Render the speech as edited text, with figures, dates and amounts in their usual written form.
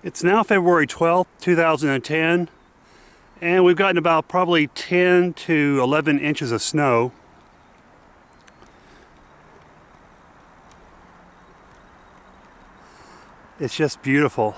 It's now February 12th, 2010, and we've gotten about probably 10 to 11 inches of snow. It's just beautiful.